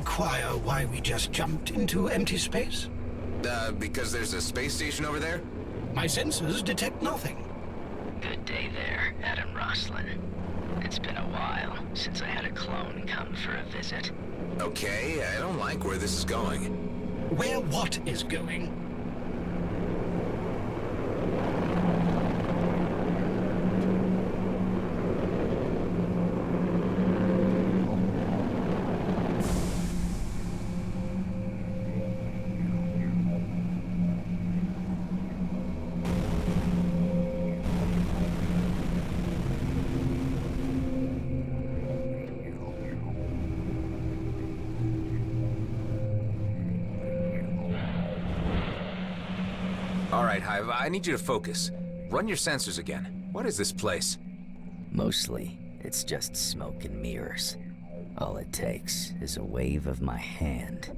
inquire why we just jumped into empty space? Because there's a space station over there? My sensors detect nothing. Good day there, Adam Roslin. It's been a while since I had a clone come for a visit. Okay, I don't like where this is going. Where what is going? All right, Hive, I need you to focus. Run your sensors again. What is this place? Mostly, it's just smoke and mirrors. All it takes is a wave of my hand.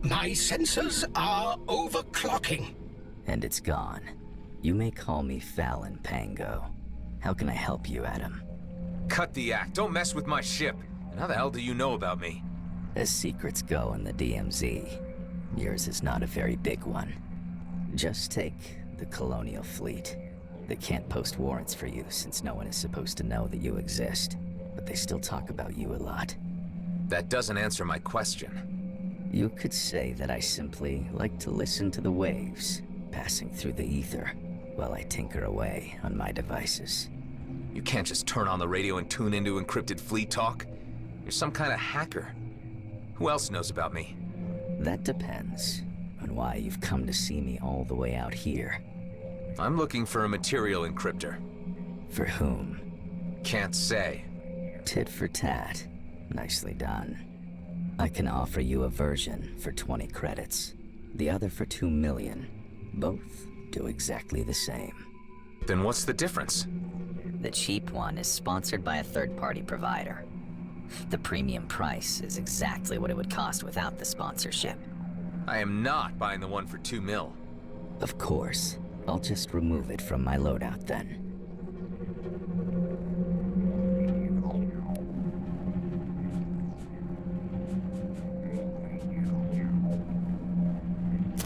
My sensors are overclocking. And it's gone. You may call me Fallon Pango. How can I help you, Adam? Cut the act. Don't mess with my ship. And how the hell do you know about me? As secrets go in the DMZ, yours is not a very big one. Just take the Colonial Fleet. They can't post warrants for you since no one is supposed to know that you exist, but they still talk about you a lot. That doesn't answer my question. You could say that I simply like to listen to the waves passing through the ether while I tinker away on my devices. You can't just turn on the radio and tune into encrypted fleet talk. You're some kind of hacker. Who else knows about me? That depends on why you've come to see me all the way out here. I'm looking for a material encryptor. For whom? Can't say. Tit for tat. Nicely done. I can offer you a version for 20 credits, the other for 2 million. Both do exactly the same. Then what's the difference? The cheap one is sponsored by a third-party provider. The premium price is exactly what it would cost without the sponsorship. I am not buying the one for 2 mil. Of course. I'll just remove it from my loadout then.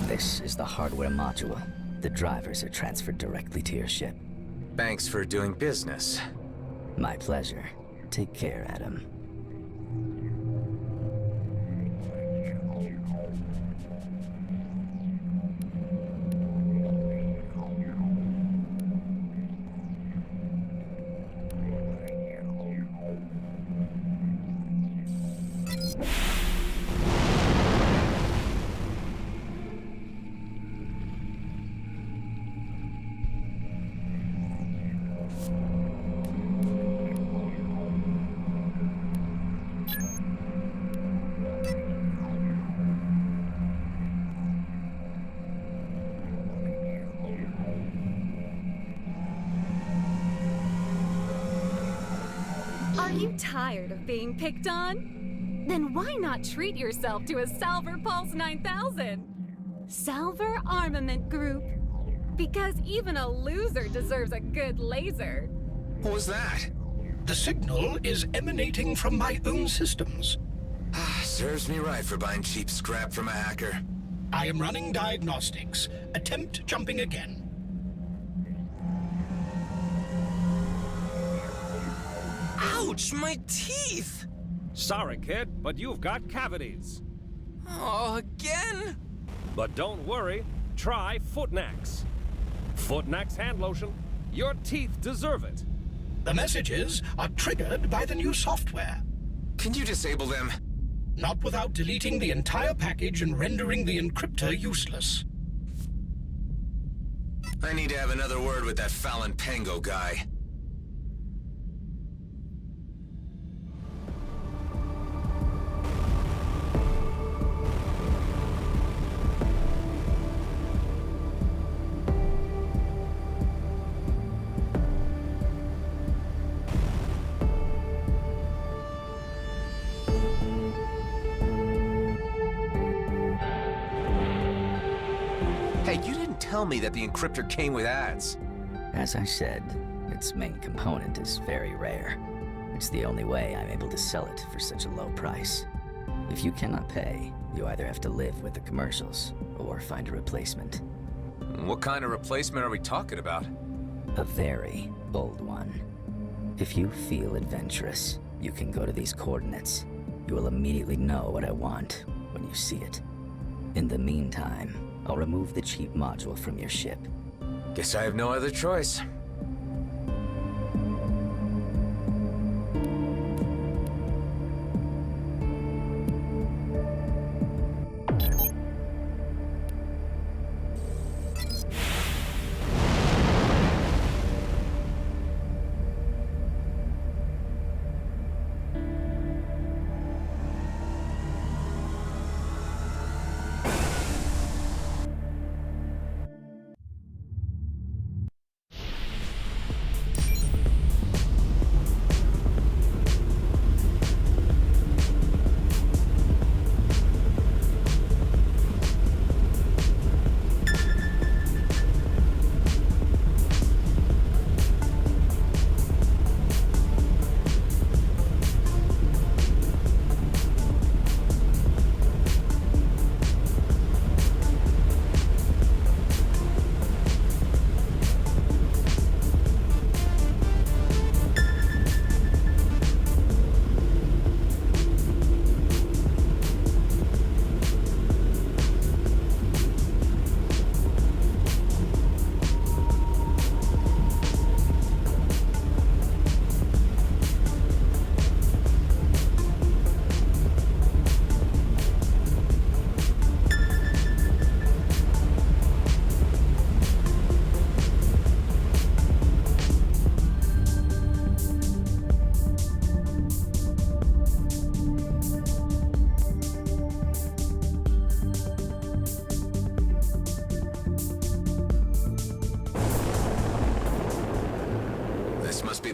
This is the hardware module. The drivers are transferred directly to your ship. Thanks for doing business. My pleasure. Take care, Adam. Are you tired of being picked on? Then why not treat yourself to a Salver Pulse 9000? Salver Armament Group. Because even a loser deserves a good laser. What was that? The signal is emanating from my own systems. Serves me right for buying cheap scrap from a hacker. I am running diagnostics. Attempt jumping again. Ouch, my teeth! Sorry, kid, but you've got cavities. Oh, again? But don't worry, try Footnax. Footnax hand lotion. Your teeth deserve it. The messages are triggered by the new software. Can you disable them? Not without deleting the entire package and rendering the encryptor useless. I need to have another word with that Fallon Pango guy. Hey, you didn't tell me that the encryptor came with ads. As I said, its main component is very rare. It's the only way I'm able to sell it for such a low price. If you cannot pay, you either have to live with the commercials or find a replacement. What kind of replacement are we talking about? A very old one. If you feel adventurous, you can go to these coordinates. You will immediately know what I want when you see it. In the meantime, I'll remove the cheap module from your ship. Guess I have no other choice.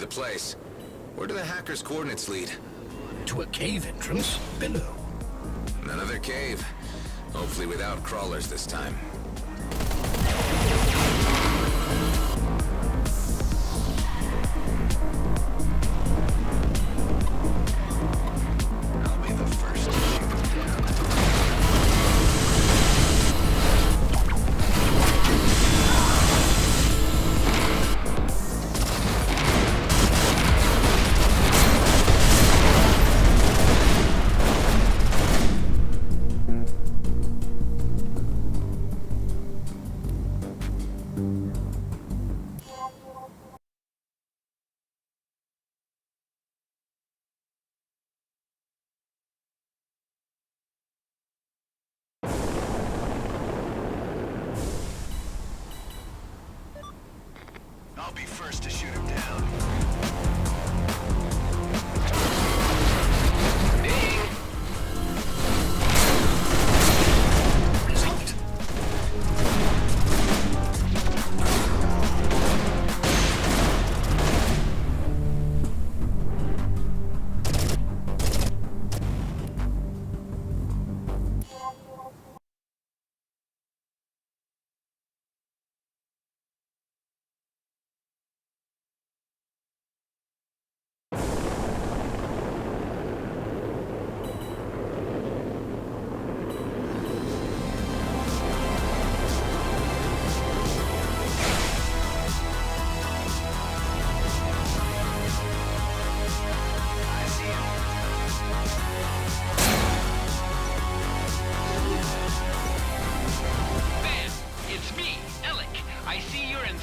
Place. Where do the hackers' coordinates lead? To a cave entrance below. Another cave. Hopefully without crawlers this time. I'll be the first to shoot them down. I'll be first to shoot him down. Ding! Result.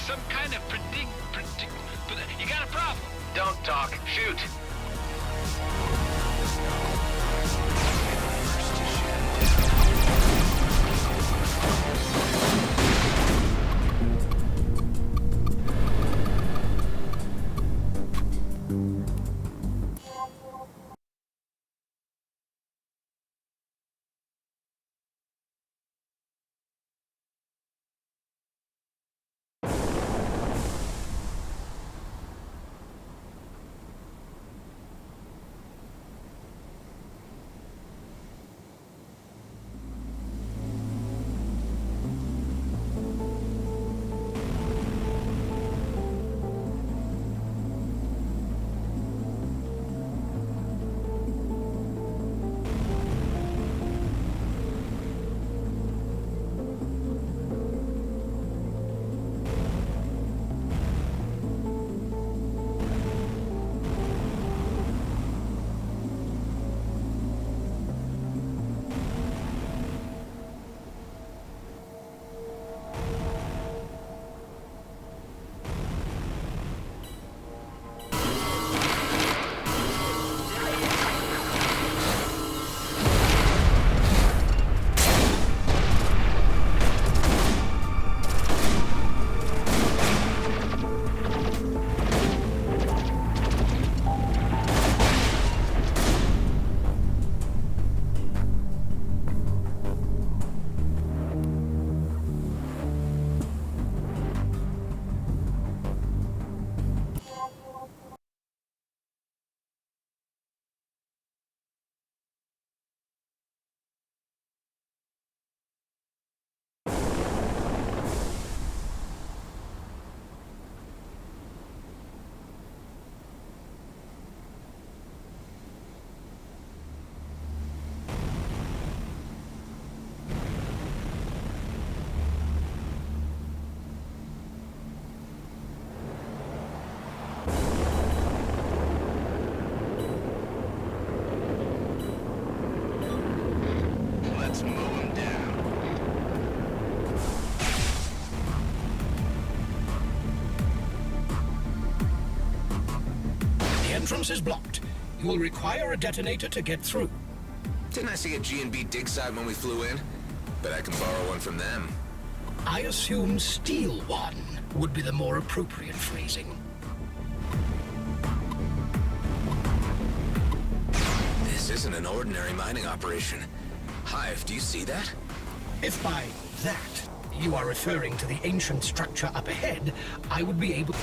Some kind of you got a problem? Don't talk. Shoot. entrance is blocked. You will require a detonator to get through. Didn't I see a G&B dig site when we flew in? But I can borrow one from them. I assume steal one would be the more appropriate phrasing. This isn't an ordinary mining operation. Hive, do you see that? If by that you are referring to the ancient structure up ahead, I would be able...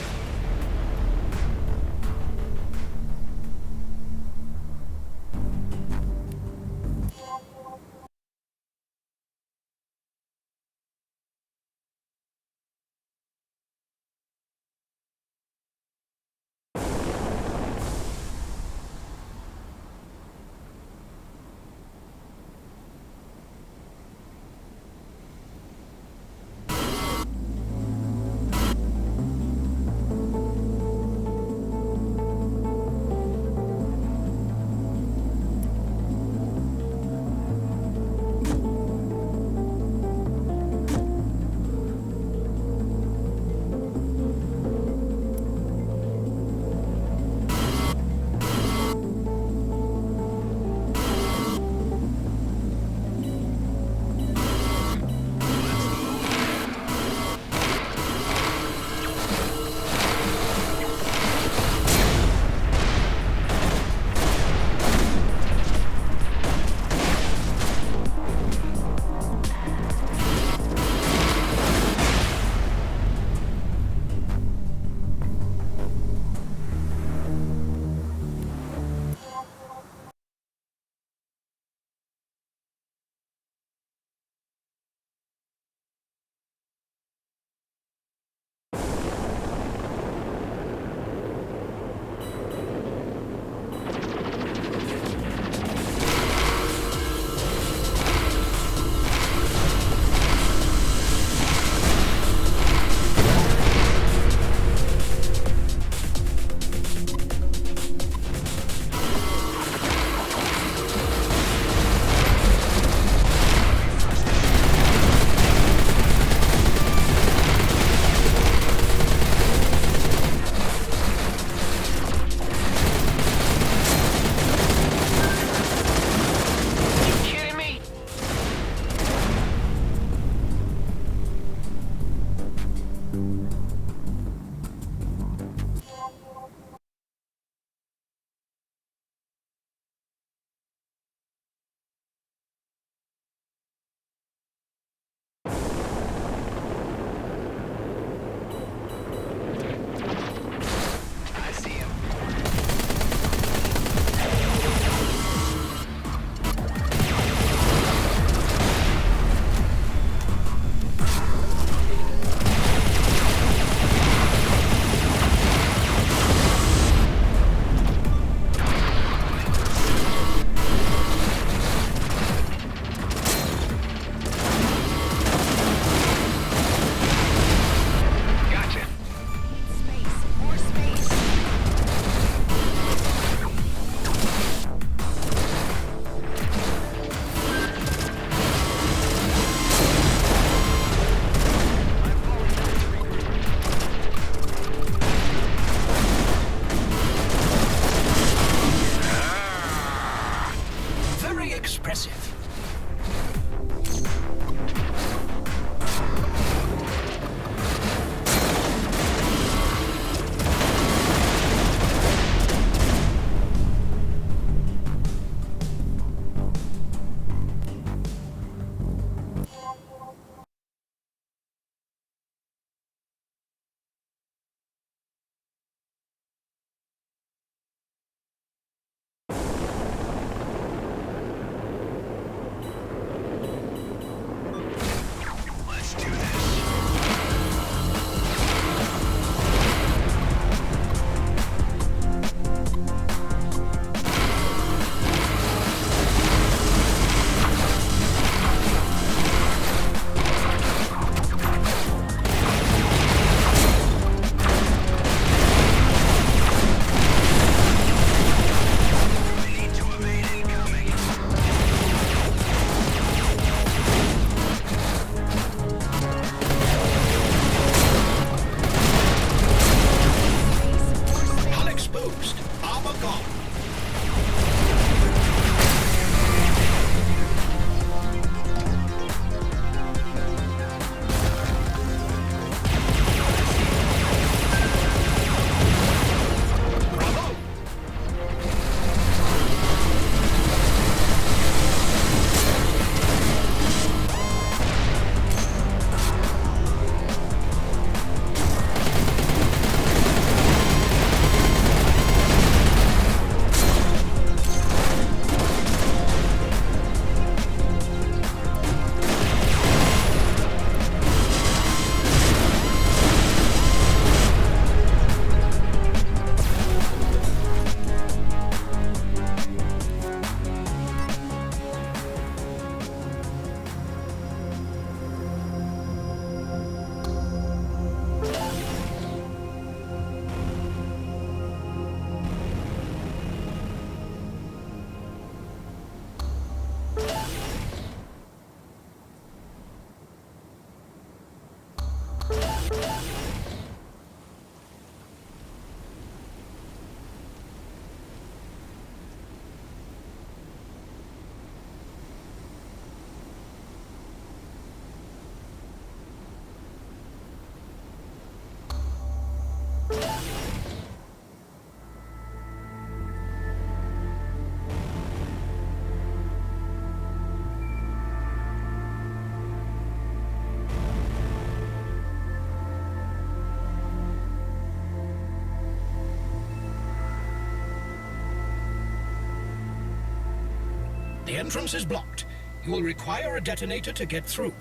The entrance is blocked. You will require a detonator to get through.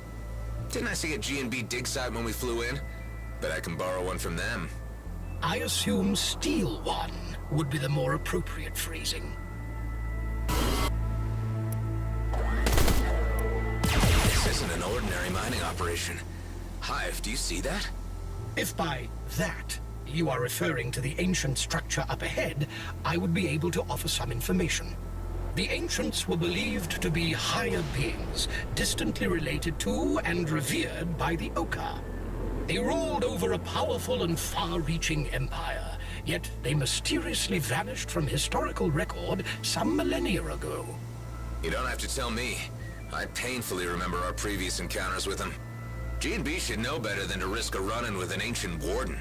Didn't I see a G&B dig site when we flew in? Bet I can borrow one from them. I assume steal one would be the more appropriate phrasing. This isn't an ordinary mining operation. Hive, do you see that? If by that you are referring to the ancient structure up ahead, I would be able to offer some information. The ancients were believed to be higher beings, distantly related to and revered by the Oka. They ruled over a powerful and far-reaching empire, yet they mysteriously vanished from historical record some millennia ago. You don't have to tell me. I painfully remember our previous encounters with them. G&B should know better than to risk a run-in with an ancient warden.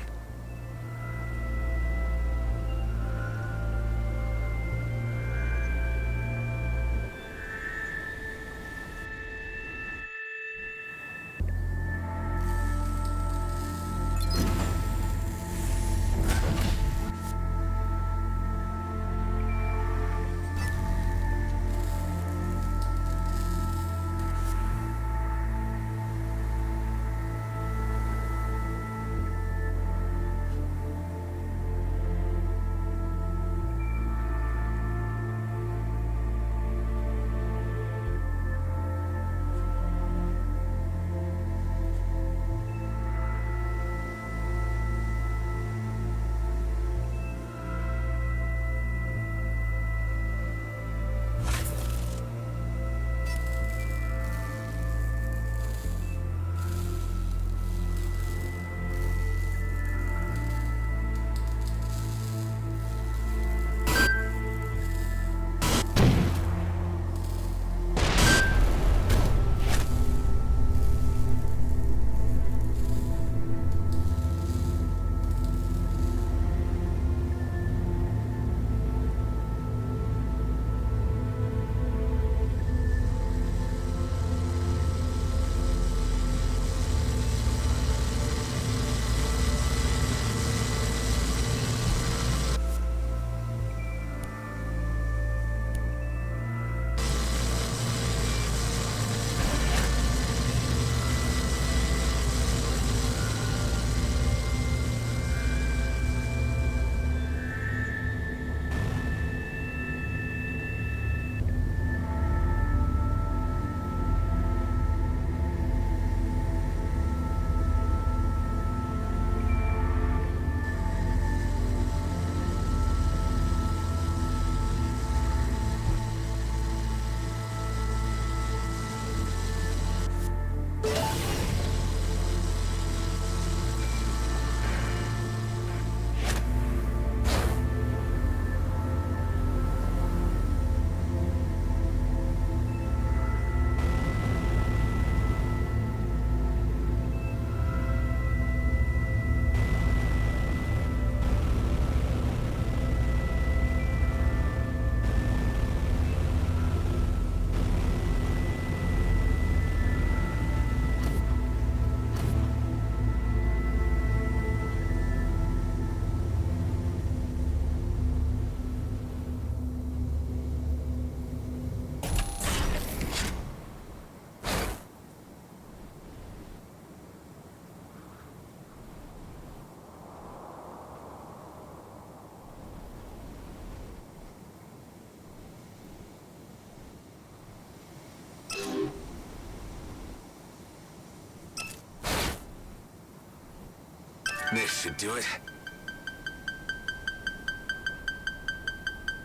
This should do it.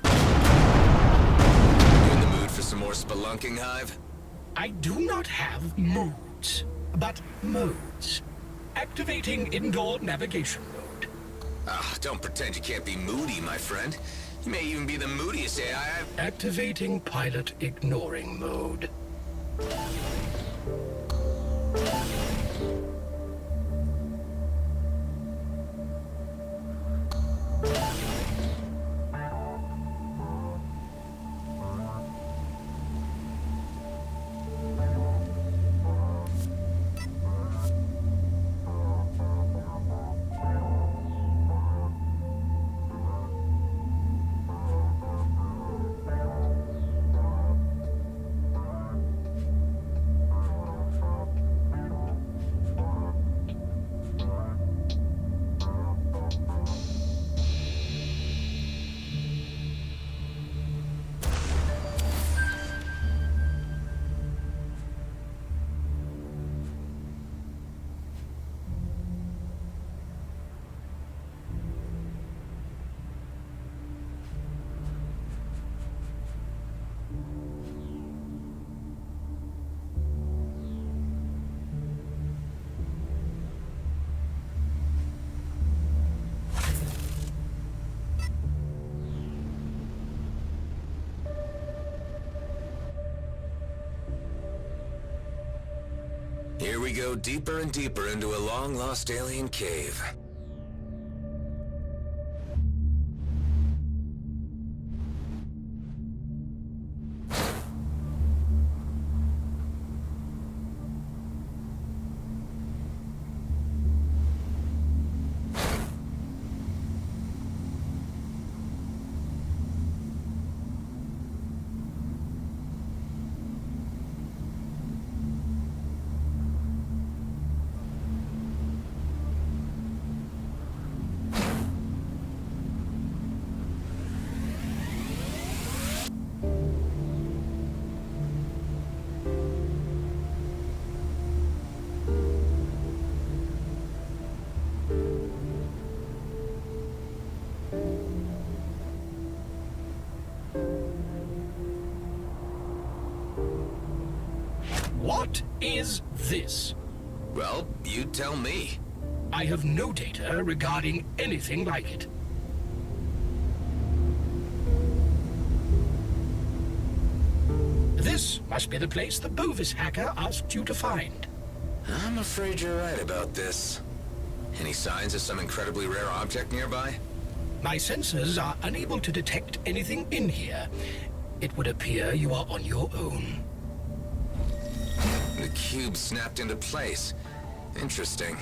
You in the mood for some more spelunking, Hive? I do not have moods, but modes. Activating indoor navigation mode. Ah, don't pretend you can't be moody, my friend. You may even be the moodiest AI I've... Activating pilot ignoring mode. Here we go deeper and deeper into a long-lost alien cave. What is this? Well, you tell me. I have no data regarding anything like it. This must be the place the Bovis hacker asked you to find. I'm afraid you're right about this. Any signs of some incredibly rare object nearby? My sensors are unable to detect anything in here. It would appear you are on your own. The cube snapped into place. Interesting.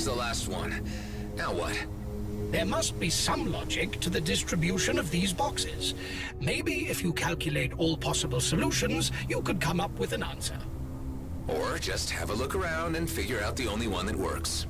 the last one. Now what? There must be some logic to the distribution of these boxes. Maybe if you calculate all possible solutions, you could come up with an answer. Or just have a look around and figure out the only one that works.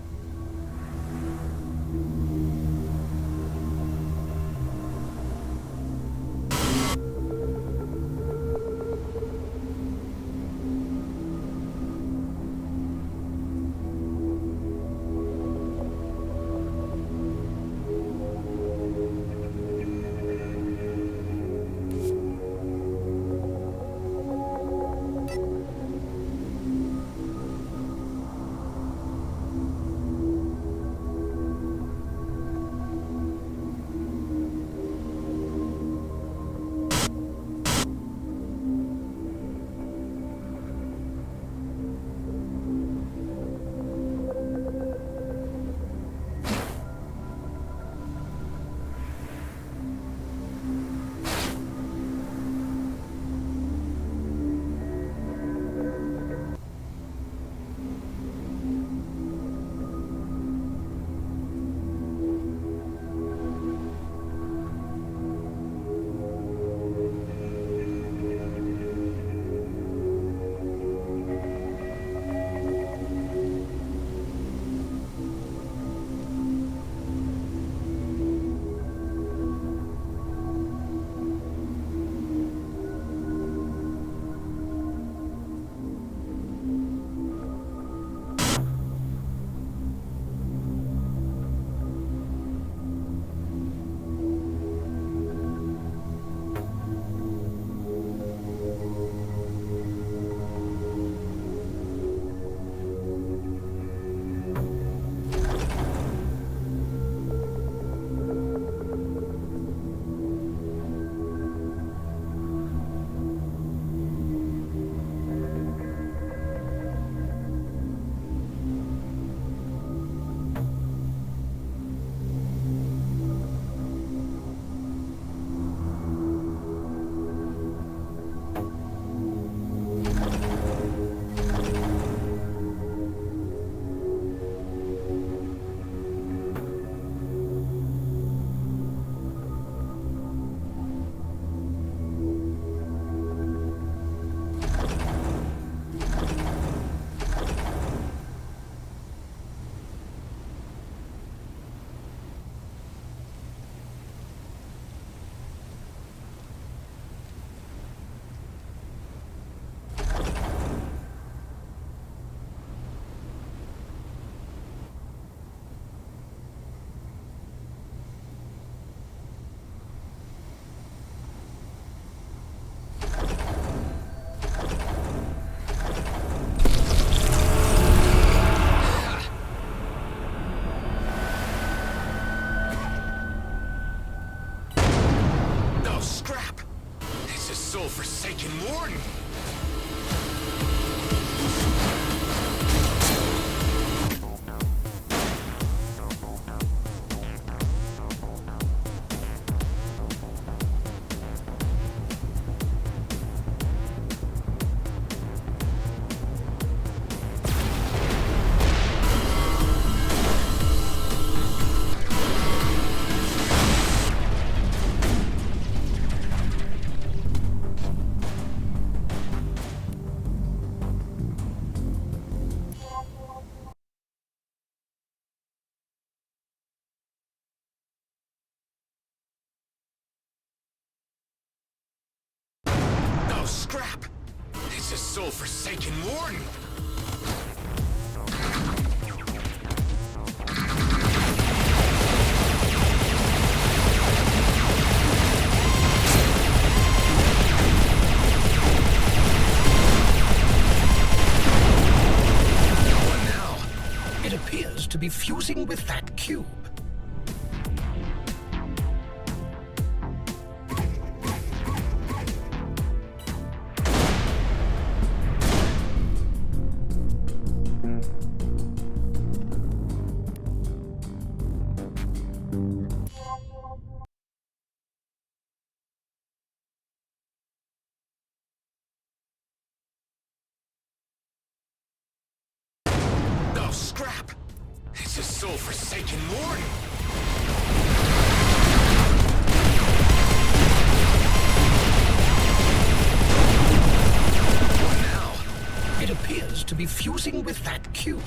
soul-forsaken warden! Scrap! It's a soul-forsaken warden! What now? It appears to be fusing with that cube. Scrap! It's a soul-forsaken warning! What now? It appears to be fusing with that cube.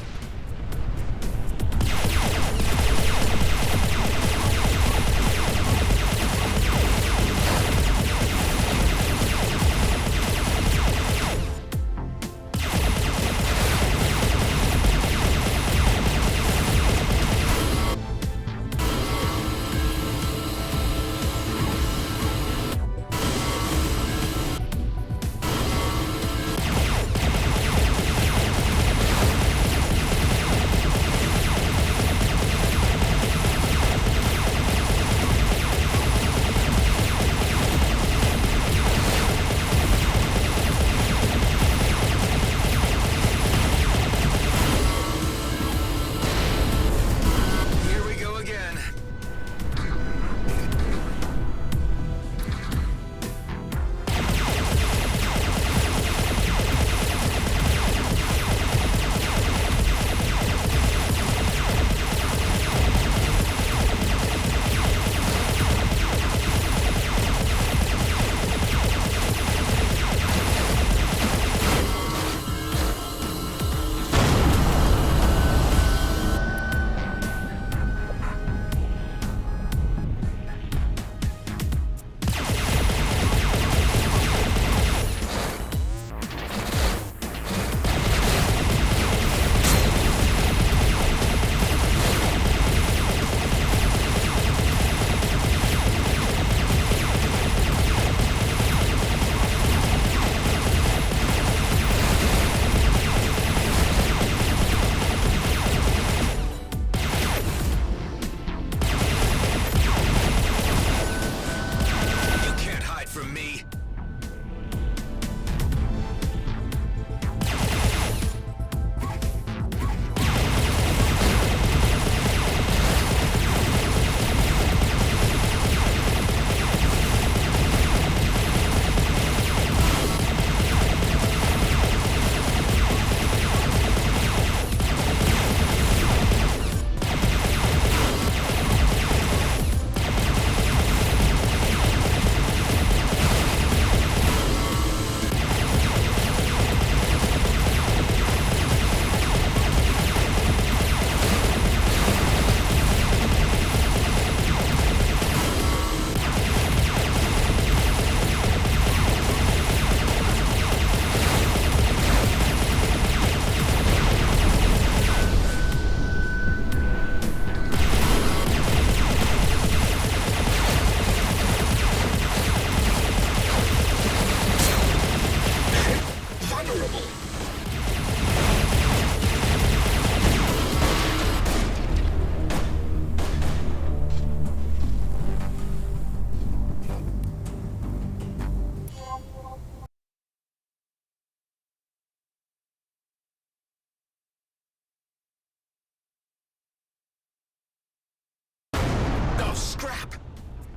Scrap!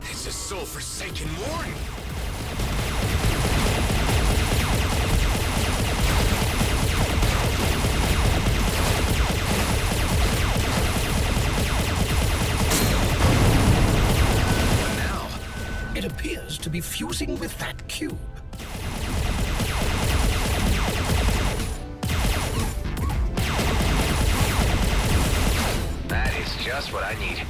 It's a soul-forsaken warning! What now? It appears to be fusing with that cube. That is just what I need.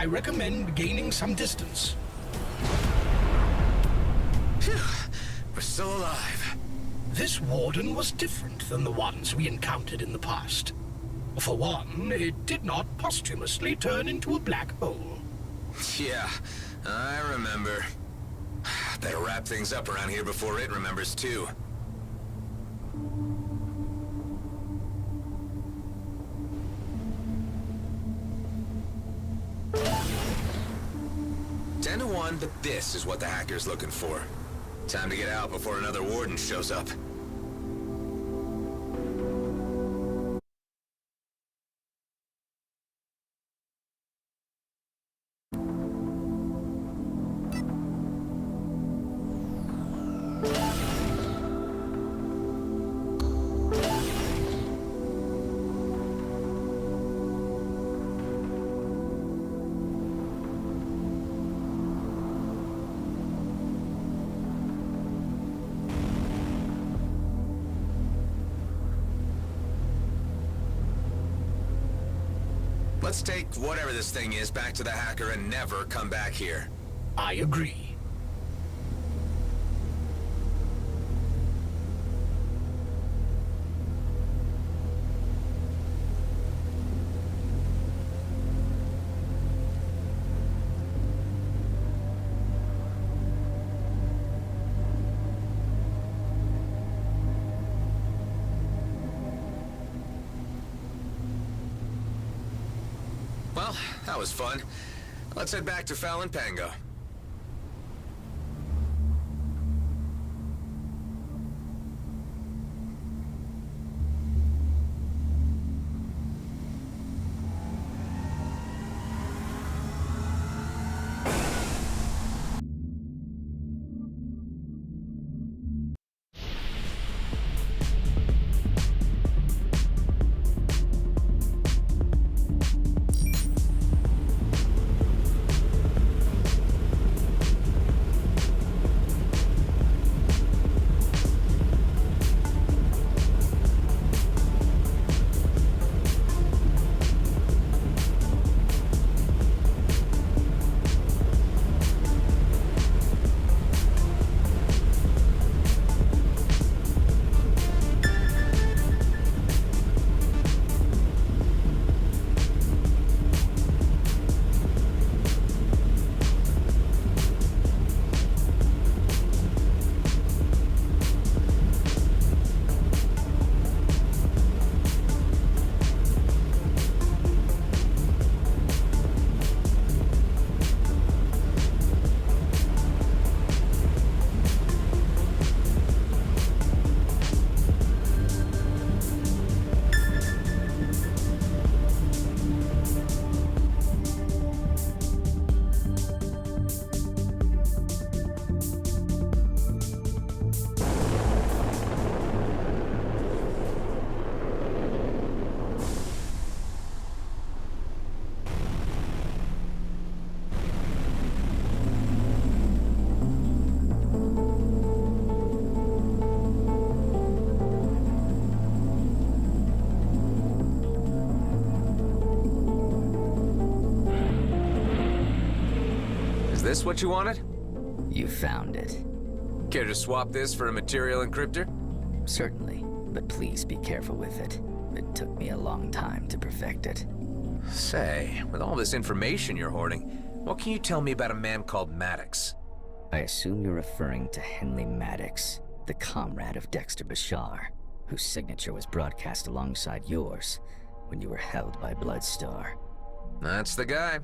I recommend gaining some distance. Phew, we're still alive. This warden was different than the ones we encountered in the past. For one, it did not posthumously turn into a black hole. Yeah, I remember. Better wrap things up around here before it remembers too. Ten to 1, but this is what the hacker's looking for. Time to get out before another warden shows up. Let's take whatever this thing is back to the hacker and never come back here. I agree. Well, that was fun. Let's head back to Fallon Pango. This what you wanted? You found it. Care to swap this for a material encryptor? Certainly, but please be careful with it. It took me a long time to perfect it. Say, with all this information you're hoarding, what can you tell me about a man called Maddox? I assume you're referring to Henley Maddox, the comrade of Dexter Bashar, whose signature was broadcast alongside yours when you were held by Bloodstar. That's the guy.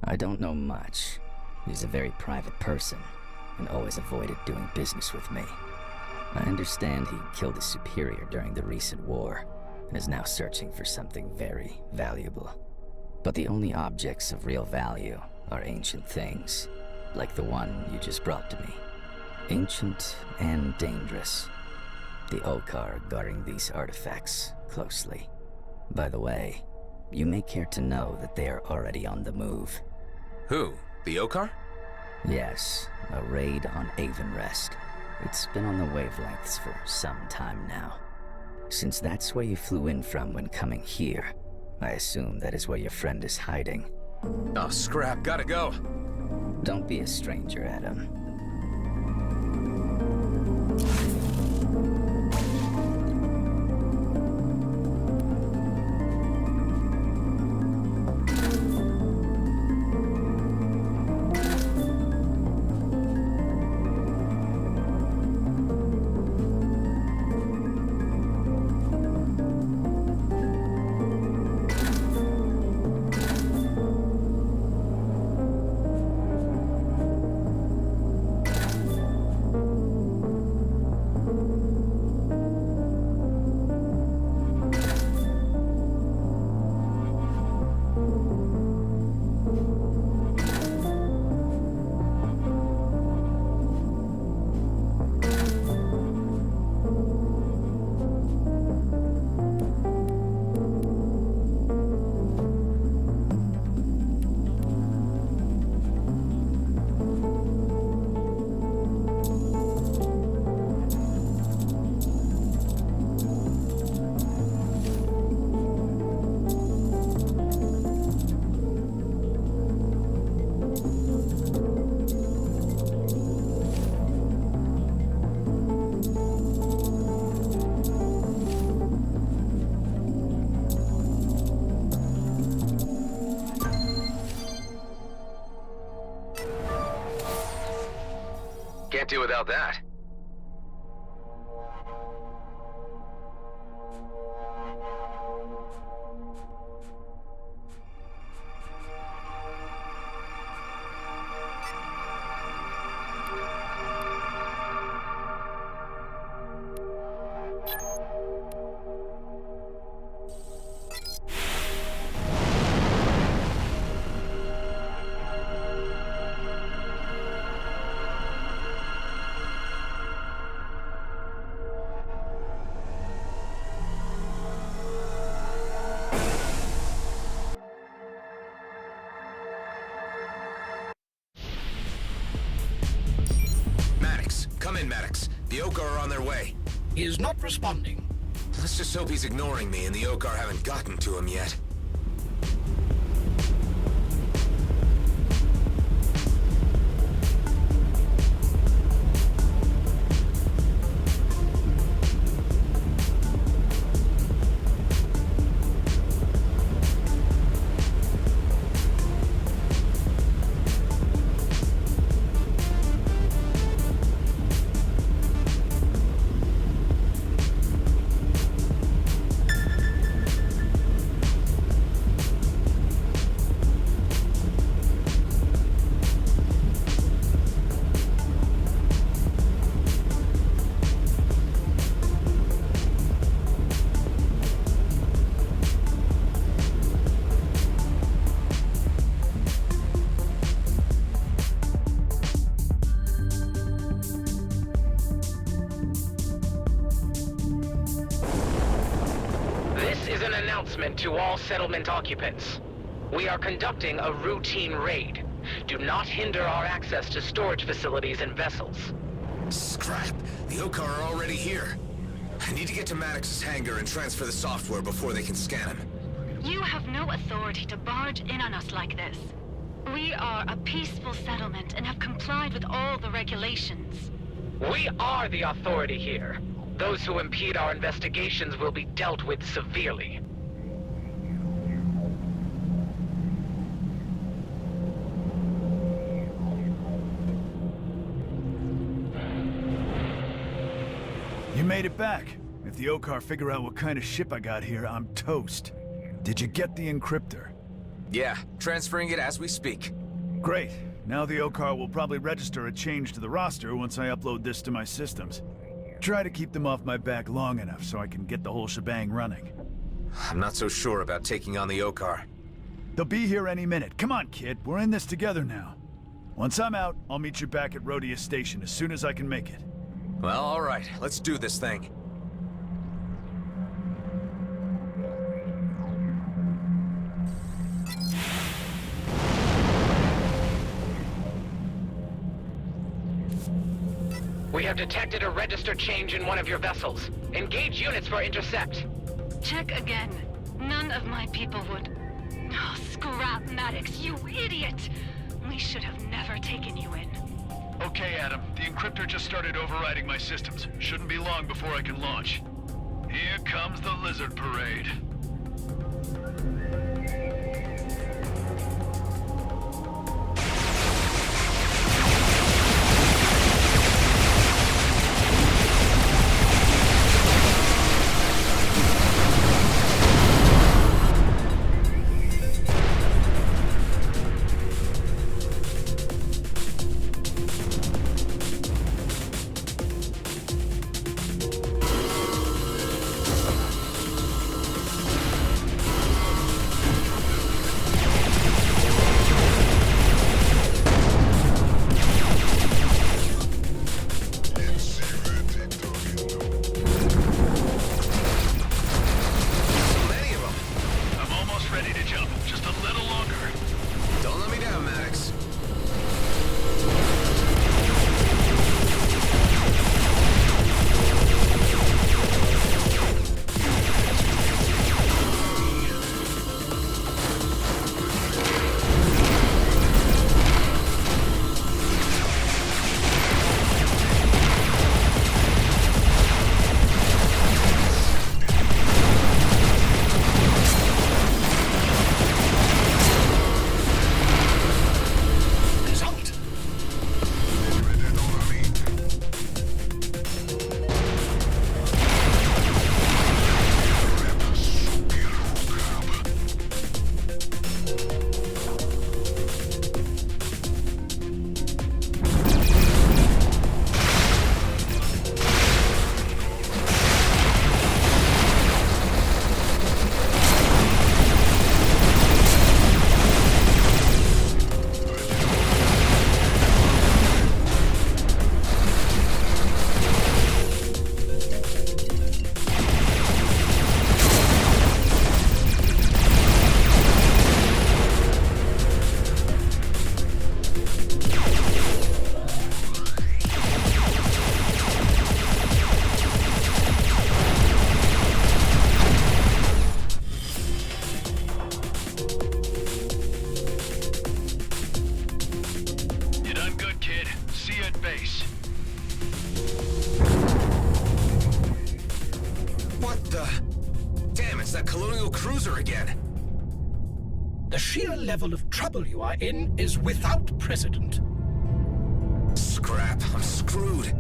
I don't know much. He's a very private person, and always avoided doing business with me. I understand he killed his superior during the recent war, and is now searching for something very valuable. But the only objects of real value are ancient things, like the one you just brought to me. Ancient and dangerous. The Okar are guarding these artifacts closely. By the way, you may care to know that they are already on the move. Who? The Okar? Yes, a raid on Avonrest. It's been on the wavelengths for some time now. Since that's where you flew in from when coming here, I assume that is where your friend is hiding. Oh, scrap. Gotta go. Don't be a stranger, Adam. Can't do without that. Come in, Maddox. The Okar are on their way. He is not responding. Let's just hope he's ignoring me and the Okar haven't gotten to him yet. To all settlement occupants. We are conducting a routine raid. Do not hinder our access to storage facilities and vessels. Scrap! The Okar are already here. I need to get to Maddox's hangar and transfer the software before they can scan him. You have no authority to barge in on us like this. We are a peaceful settlement and have complied with all the regulations. We are the authority here. Those who impede our investigations will be dealt with severely. You made it back. If the Okar figure out what kind of ship I got here, I'm toast. Did you get the encryptor? Yeah, transferring it as we speak. Great. Now the Okar will probably register a change to the roster once I upload this to my systems. Try to keep them off my back long enough so I can get the whole shebang running. I'm not so sure about taking on the Okar. They'll be here any minute. Come on, kid. We're in this together now. Once I'm out, I'll meet you back at Rhodia Station as soon as I can make it. Well, all right. Let's do this thing. We have detected a register change in one of your vessels. Engage units for intercept. Check again. None of my people would. Oh, scrap Maddox, you idiot! We should have never taken you in. Okay, Adam. The encryptor just started overriding my systems. Shouldn't be long before I can launch. Here comes the lizard parade. The sheer level of trouble you are in is without precedent. Scrap, I'm screwed.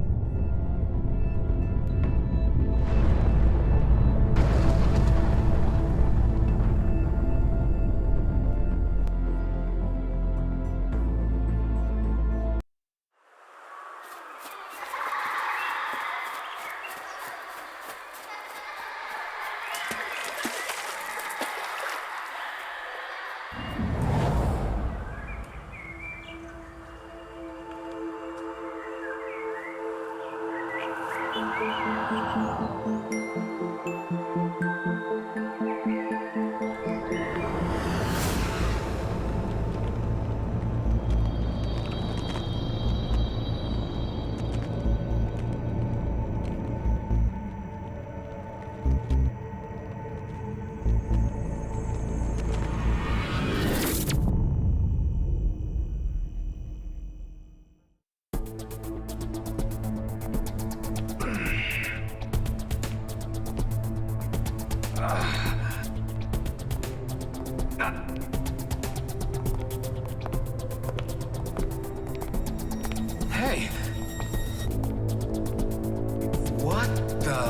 Hey! What the...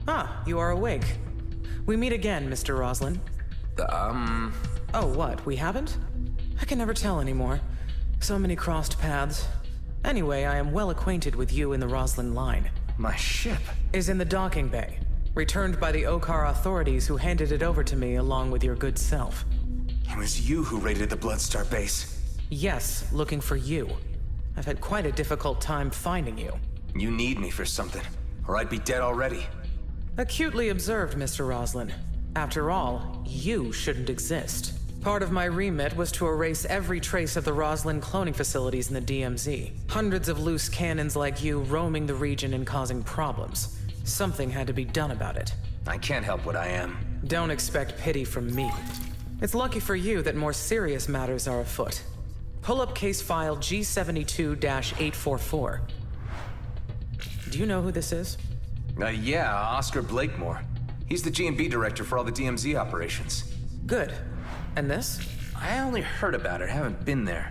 Ah, you are awake. We meet again, Mr. Roslin. Oh, what, we haven't? I can never tell anymore. So many crossed paths. Anyway, I am well acquainted with you in the Roslin line. my ship. Is in the docking bay, returned by the Okar authorities who handed it over to me along with your good self. It was you who raided the Bloodstar base. Yes, looking for you. I've had quite a difficult time finding you. You need me for something, or I'd be dead already. Acutely observed, Mr. Roslin. After all, you shouldn't exist. Part of my remit was to erase every trace of the Roslyn cloning facilities in the DMZ. Hundreds of loose cannons like you roaming the region and causing problems. Something had to be done about it. I can't help what I am. Don't expect pity from me. It's lucky for you that more serious matters are afoot. Pull up case file G72-844. Do you know who this is? Yeah, Oscar Blakemore. He's the G&B director for all the DMZ operations. Good. And this? I only heard about it, haven't been there.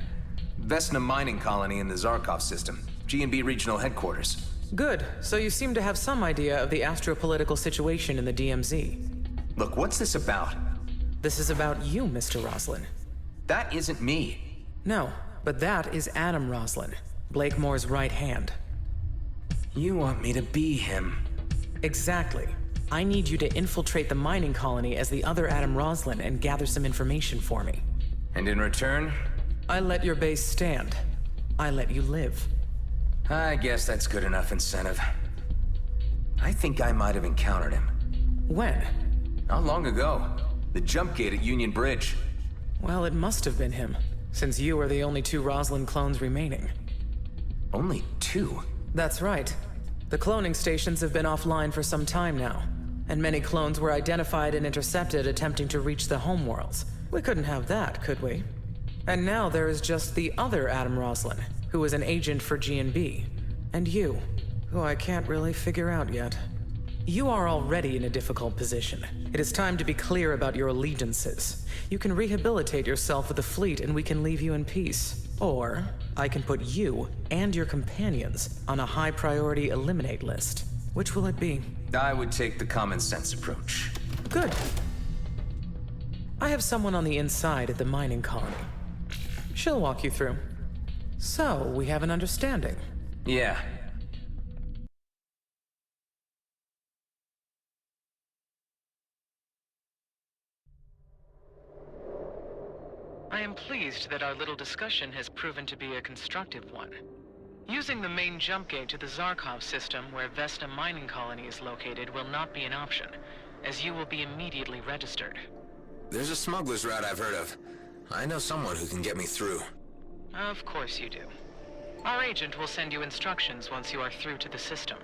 Vesna mining colony in the Zarkov system. G&B regional headquarters. Good. So you seem to have some idea of the astropolitical situation in the DMZ. Look, what's this about? This is about you, Mr. Roslin. That isn't me. No, but that is Adam Roslin, Blakemore's right hand. You want me to be him? Exactly. I need you to infiltrate the mining colony as the other Adam Roslin and gather some information for me. And in return? I let your base stand. I let you live. I guess that's good enough incentive. I think I might have encountered him. When? Not long ago. The jump gate at Union Bridge. Well, it must have been him, since you are the only 2 Roslin clones remaining. Only 2? That's right. The cloning stations have been offline for some time now, and many clones were identified and intercepted attempting to reach the homeworlds. We couldn't have that, could we? And now there is just the other Adam Roslin, who is an agent for G&B, and you, who I can't really figure out yet. You are already in a difficult position. It is time to be clear about your allegiances. You can rehabilitate yourself with the fleet and we can leave you in peace. Or, I can put you and your companions on a high-priority eliminate list. Which will it be? I would take the common sense approach. Good. I have someone on the inside at the mining colony. She'll walk you through. So, we have an understanding. Yeah. I am pleased that our little discussion has proven to be a constructive one. Using the main jump gate to the Zarkov system where Vesna mining colony is located will not be an option, as you will be immediately registered. There's a smuggler's route I've heard of. I know someone who can get me through. Of course you do. Our agent will send you instructions once you are through to the system.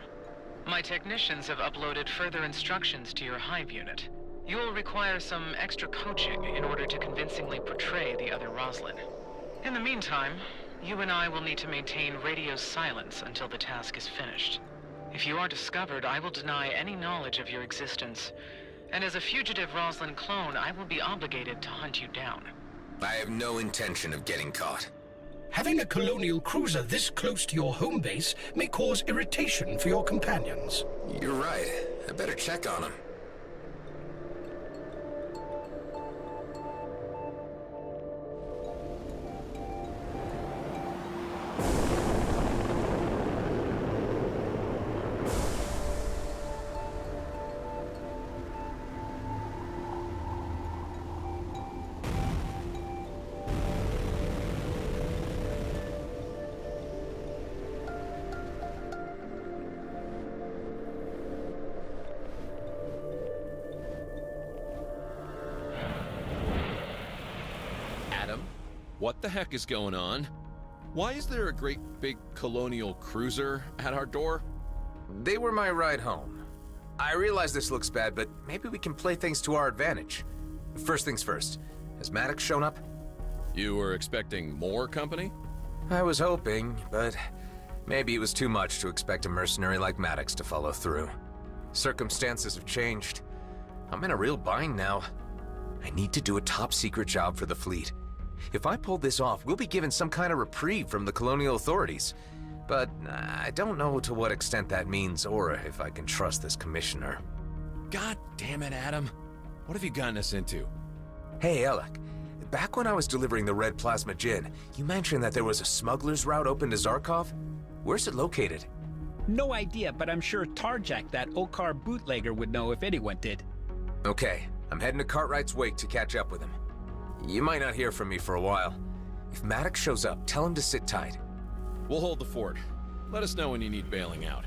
My technicians have uploaded further instructions to your Hive unit. You will require some extra coaching in order to convincingly portray the other Roslin. In the meantime, you and I will need to maintain radio silence until the task is finished. If you are discovered, I will deny any knowledge of your existence. And as a fugitive Roslin clone, I will be obligated to hunt you down. I have no intention of getting caught. Having a colonial cruiser this close to your home base may cause irritation for your companions. You're right. I better check on him. What the heck is going on? Why is there a great big colonial cruiser at our door? They were my ride home. I realize this looks bad, but maybe we can play things to our advantage. First things first, has Maddox shown up? You were expecting more company? I was hoping, but maybe it was too much to expect a mercenary like Maddox to follow through. Circumstances have changed. I'm in a real bind now. I need to do a top-secret job for the fleet. If I pull this off, we'll be given some kind of reprieve from the colonial authorities. But I don't know to what extent that means, or if I can trust this commissioner. God damn it, Adam. What have you gotten us into? Hey, Alec. Back when I was delivering the red plasma gin, you mentioned that there was a smuggler's route open to Zarkov? Where's it located? No idea, but I'm sure Tarjak, that Okar bootlegger, would know if anyone did. Okay, I'm heading to Cartwright's wake to catch up with him. You might not hear from me for a while. If Maddox shows up, tell him to sit tight. We'll hold the fort. Let us know when you need bailing out.